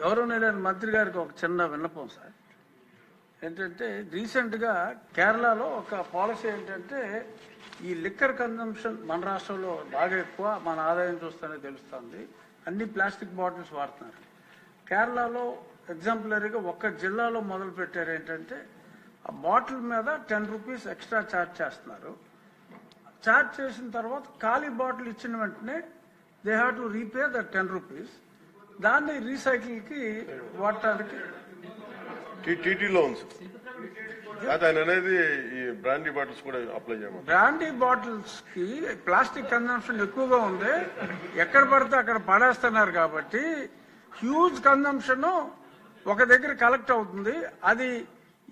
గౌరవనీయులైన మంత్రి గారికి ఒక చిన్న విన్నపం సార్. ఏంటంటే రీసెంట్గా కేరళలో ఒక పాలసీ ఏంటంటే ఈ లిక్కర్ కన్జంప్షన్ మన రాష్ట్రంలో బాగా ఎక్కువ, మన ఆదాయం చూస్తేనే తెలుస్తుంది. అన్ని ప్లాస్టిక్ బాటిల్స్ వాడుతున్నారు. కేరళలో ఎగ్జాంపులరీగా ఒక్క జిల్లాలో మొదలు పెట్టారు. ఏంటంటే ఆ బాటిల్ మీద 10 రూపీస్ ఎక్స్ట్రా ఛార్జ్ చేస్తున్నారు. ఛార్జ్ చేసిన తర్వాత ఖాళీ బాటిల్ ఇచ్చిన వెంటనే they have to repay the 10 rupees. దాన్ని రీసైకిల్కి వాడటానికి టీటీలో ఉంది ఆయన అనేది ఈ బ్రాండీ బాటిల్స్ కూడా అప్లై చేయమని. బ్రాండీ బాటిల్స్ కి ప్లాస్టిక్ కన్జంప్షన్ ఎక్కువగా ఉంది. ఎక్కడ పడితే అక్కడ పడేస్తున్నారు కాబట్టి హ్యూజ్ కన్జంప్షన్ ఒక దగ్గర కలెక్ట్ అవుతుంది. అది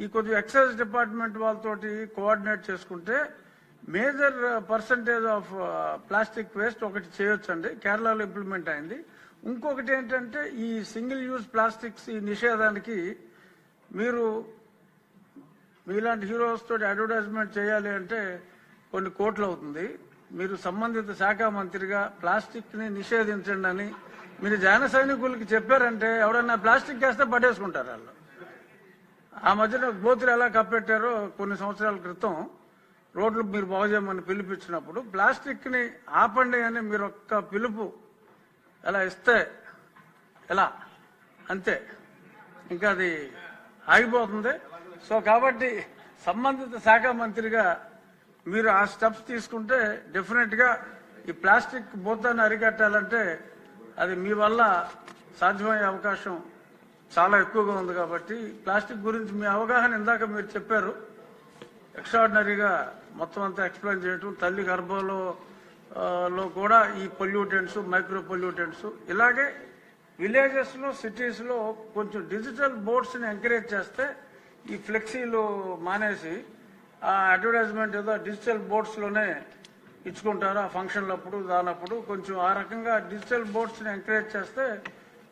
ఈ కొద్దిగా ఎక్సైజ్ డిపార్ట్మెంట్ వాళ్ళతోటి కోఆర్డినేట్ చేసుకుంటే major percentage of plastic waste ఒకటి చేయొచ్చండి. కేరళలో ఇంప్లిమెంట్ అయింది. ఇంకొకటి ఏంటంటే ఈ సింగిల్ యూజ్ ప్లాస్టిక్స్ ఈ నిషేధానికి మీరు మీలాంటి హీరోస్ తోటి అడ్వర్టైజ్మెంట్ చేయాలి అంటే కొన్ని కోట్లు అవుతుంది. మీరు సంబంధిత శాఖ మంత్రిగా ప్లాస్టిక్ ని నిషేధించండి అని మీరు జన సైనికులకి చెప్పారంటే ఎవడన్నా ప్లాస్టిక్ వేస్తే పట్టేసుకుంటారు వాళ్ళు. ఆ మధ్యన గోతులు ఎలా కప్పెట్టారో కొన్ని సంవత్సరాల క్రితం రోడ్లు మీరు బాగు చేయమని పిలిపించినప్పుడు ప్లాస్టిక్ ని ఆపండి అని మీరు ఒక్క పిలుపు ఎలా ఇస్తే ఎలా అంతే, ఇంకా అది ఆగిపోతుంది. సో కాబట్టి సంబంధిత శాఖ మంత్రిగా మీరు ఆ స్టెప్స్ తీసుకుంటే డెఫినెట్ గా ఈ ప్లాస్టిక్ భూతాన్ని అరికట్టాలంటే అది మీ వల్ల సాధ్యమయ్యే అవకాశం చాలా ఎక్కువగా ఉంది. కాబట్టి ప్లాస్టిక్ గురించి మీ అవగాహన ఇందాక మీరు చెప్పారు. ఎక్స్ట్రాడినరీగా మొత్తం అంతా ఎక్స్ప్లెయిన్ చేయటం, తల్లి గర్భంలో కూడా ఈ పొల్యూటెంట్స్, మైక్రో పొల్యూటెంట్స్, ఇలాగే విలేజెస్ లో సిటీస్ లో కొంచెం డిజిటల్ బోర్డ్స్ ని ఎంకరేజ్ చేస్తే ఈ ఫ్లెక్సీలు మానేసి ఆ అడ్వర్టైజ్మెంట్ ఏదో డిజిటల్ బోర్డ్స్ లోనే ఇచ్చుకుంటారు. ఆ ఫంక్షన్లప్పుడు దానప్పుడు కొంచెం ఆ రకంగా డిజిటల్ బోర్డ్స్ ని ఎంకరేజ్ చేస్తే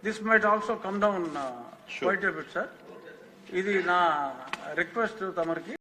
this might also come down quite a bit sir. ఇది నా రిక్వెస్ట్ తమరికి.